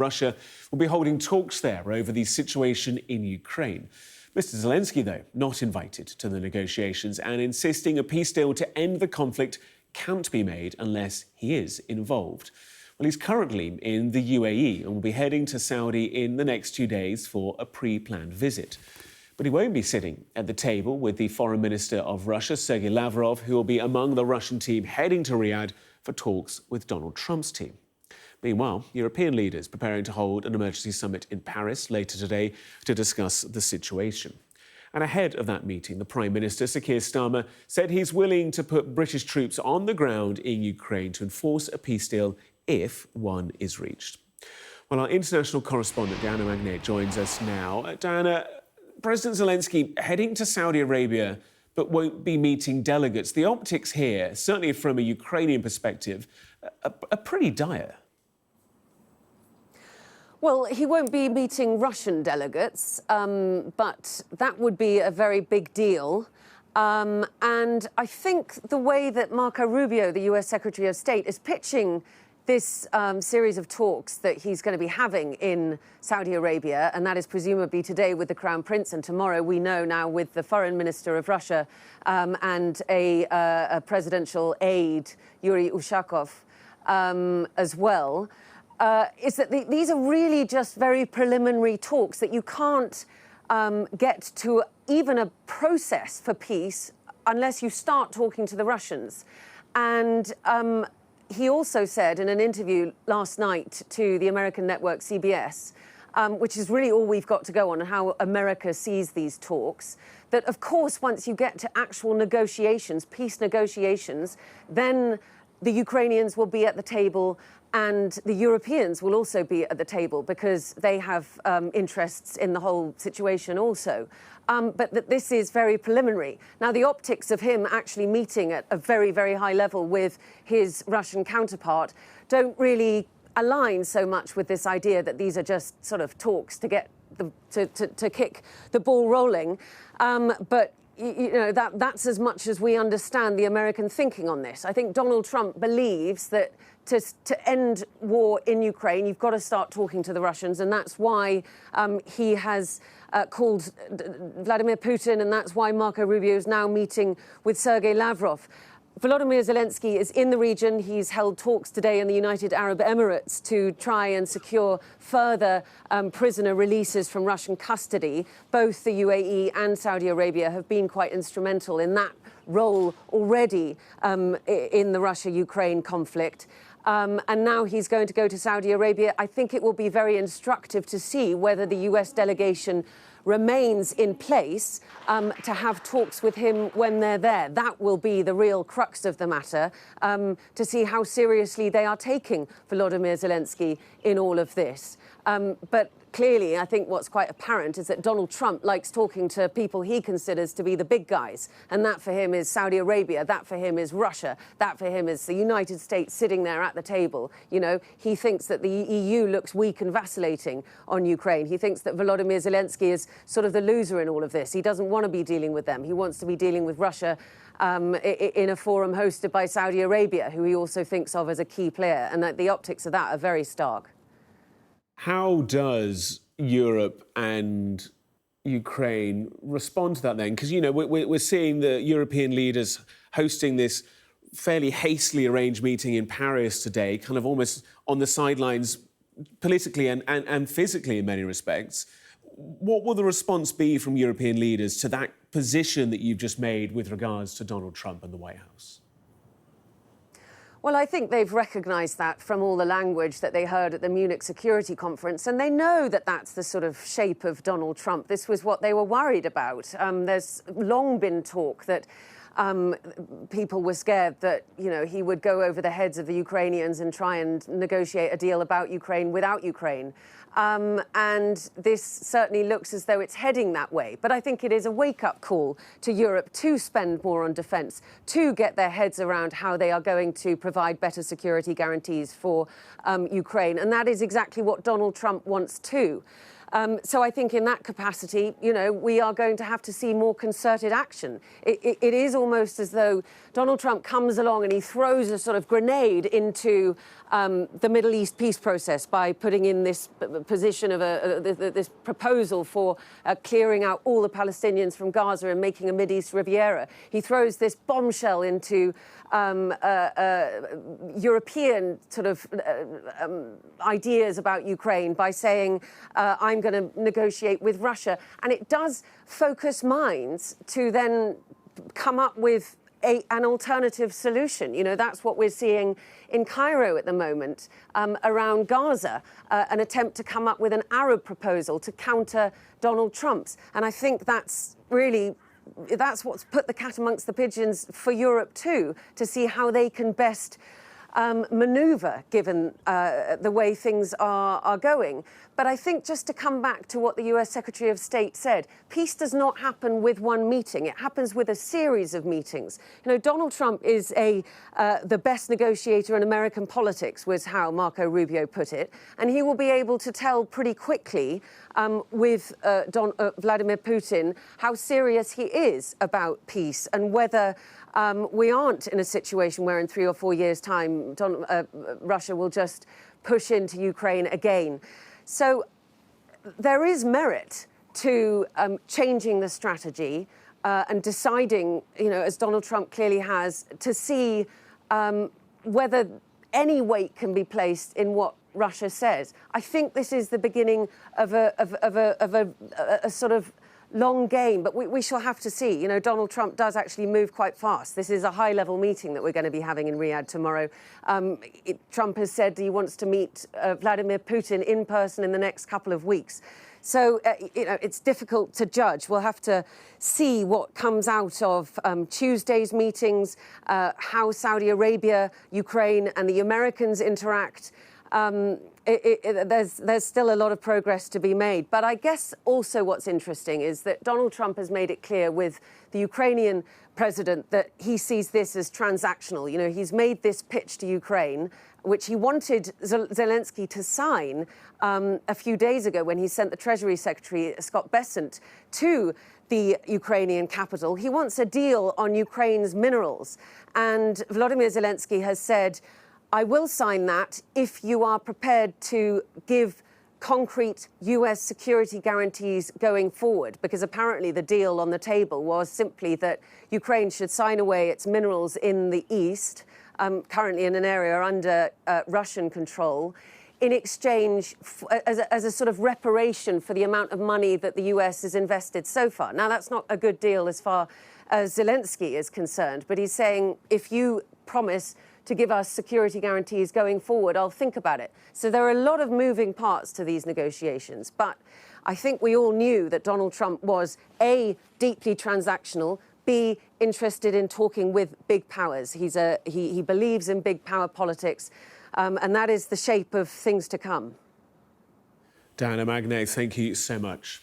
Russia will be holding talks there over the situation in Ukraine. Mr. Zelenskyy, though, not invited to the negotiations and insisting a peace deal to end the conflict can't be made unless he is involved. Well, he's currently in the UAE and will be heading to Saudi in the next 2 days for a pre-planned visit. But he won't be sitting at the table with the Foreign Minister of Russia, Sergei Lavrov, who will be among the Russian team heading to Riyadh for talks with Donald Trump's team. Meanwhile, European leaders preparing to hold an emergency summit in Paris later today to discuss the situation. And ahead of that meeting, the Prime Minister, Sir Keir Starmer, said he's willing to put British troops on the ground in Ukraine to enforce a peace deal if one is reached. Well, our international correspondent, Diana Magnay, joins us now. Diana, President Zelenskyy heading to Saudi Arabia but won't be meeting delegates. The optics here, certainly from a Ukrainian perspective, are pretty dire. Well, he won't be meeting Russian delegates, but that would be a very big deal. And I think the way that Marco Rubio, the US Secretary of State, is pitching this series of talks that he's going to be having in Saudi Arabia, and that is presumably today with the Crown Prince, and tomorrow we know now with the Foreign Minister of Russia and a presidential aide, Yuri Ushakov, as well, is that these are really just very preliminary talks that you can't get to even a process for peace unless you start talking to the Russians. And he also said in an interview last night to the American network CBS, which is really all we've got to go on, how America sees these talks, that, of course, once you get to actual negotiations, peace negotiations, then the Ukrainians will be at the table and the Europeans will also be at the table because they have interests in the whole situation also. But that this is very preliminary. Now, the optics of him actually meeting at a very, very high level with his Russian counterpart don't really align so much with this idea that these are just sort of talks to get to kick the ball rolling. But you know, that's as much as we understand the American thinking on this. I think Donald Trump believes that to end war in Ukraine, you've got to start talking to the Russians, and that's why he has called Vladimir Putin, and that's why Marco Rubio is now meeting with Sergei Lavrov. Volodymyr Zelenskyy is in the region. He's held talks today in the United Arab Emirates to try and secure further prisoner releases from Russian custody. Both the UAE and Saudi Arabia have been quite instrumental in that role already in the Russia-Ukraine conflict. And now he's going to go to Saudi Arabia. I think it will be very instructive to see whether the US delegation remains in place to have talks with him when they're there. That will be the real crux of the matter, to see how seriously they are taking Volodymyr Zelenskyy in all of this. But clearly, I think what's quite apparent is that Donald Trump likes talking to people he considers to be the big guys. And that for him is Saudi Arabia. That for him is Russia. That for him is the United States sitting there at the table. You know, he thinks that the EU looks weak and vacillating on Ukraine. He thinks that Volodymyr Zelenskyy is sort of the loser in all of this. He doesn't want to be dealing with them. He wants to be dealing with Russia in a forum hosted by Saudi Arabia, who he also thinks of as a key player. And that the optics of that are very stark. How does Europe and Ukraine respond to that then? Because, you know, we're seeing the European leaders hosting this fairly hastily arranged meeting in Paris today, kind of almost on the sidelines politically and physically in many respects. What will the response be from European leaders to that position that you've just made with regards to Donald Trump and the White House? Well, I think they've recognised that from all the language that they heard at the Munich Security Conference, and they know that that's the sort of shape of Donald Trump. This was what they were worried about. There's long been talk that people were scared that, you know, he would go over the heads of the Ukrainians and try and negotiate a deal about Ukraine without Ukraine. And this certainly looks as though it's heading that way. But I think it is a wake-up call to Europe to spend more on defence, to get their heads around how they are going to provide better security guarantees for Ukraine. And that is exactly what Donald Trump wants too. So I think in that capacity, you know, we are going to have to see more concerted action. It is almost as though Donald Trump comes along and he throws a sort of grenade into the Middle East peace process by putting in this position of this proposal for clearing out all the Palestinians from Gaza and making a Mideast Riviera. He throws this bombshell into European sort of ideas about Ukraine by saying, I'm going to negotiate with Russia. And it does focus minds to then come up with an alternative solution. You know, that's what we're seeing in Cairo at the moment around Gaza, an attempt to come up with an Arab proposal to counter Donald Trump's. And I think that's what's put the cat amongst the pigeons for Europe too, to see how they can best manoeuvre given the way things are going. But I think just to come back to what the US Secretary of State said, peace does not happen with one meeting. It happens with a series of meetings. You know, Donald Trump is the best negotiator in American politics, was how Marco Rubio put it. And he will be able to tell pretty quickly with Vladimir Putin how serious he is about peace and whether we aren't in a situation where in 3 or 4 years' time Russia will just push into Ukraine again. So there is merit to changing the strategy and deciding, you know, as Donald Trump clearly has, to see whether any weight can be placed in what Russia says. I think this is the beginning of a sort of long game, but we shall have to see. You know, Donald Trump does actually move quite fast. This is a high-level meeting that we're going to be having in Riyadh tomorrow. Trump has said he wants to meet Vladimir Putin in person in the next couple of weeks. So, you know, it's difficult to judge. We'll have to see what comes out of Tuesday's meetings, how Saudi Arabia, Ukraine and the Americans interact. There's still a lot of progress to be made. But I guess also what's interesting is that Donald Trump has made it clear with the Ukrainian president that he sees this as transactional. You know, he's made this pitch to Ukraine, which he wanted Zelensky to sign a few days ago when he sent the Treasury Secretary, Scott Bessent, to the Ukrainian capital. He wants a deal on Ukraine's minerals. And Volodymyr Zelenskyy has said, I will sign that if you are prepared to give concrete US security guarantees going forward, because apparently the deal on the table was simply that Ukraine should sign away its minerals in the east, currently in an area under Russian control, in exchange as a sort of reparation for the amount of money that the US has invested so far. Now, that's not a good deal as far as Zelenskyy is concerned, but he's saying, if you promise to give us security guarantees going forward, I'll think about it. So there are a lot of moving parts to these negotiations. But I think we all knew that Donald Trump was, A, deeply transactional, B, interested in talking with big powers. He believes in big power politics, and that is the shape of things to come. Diana Magnay, thank you so much.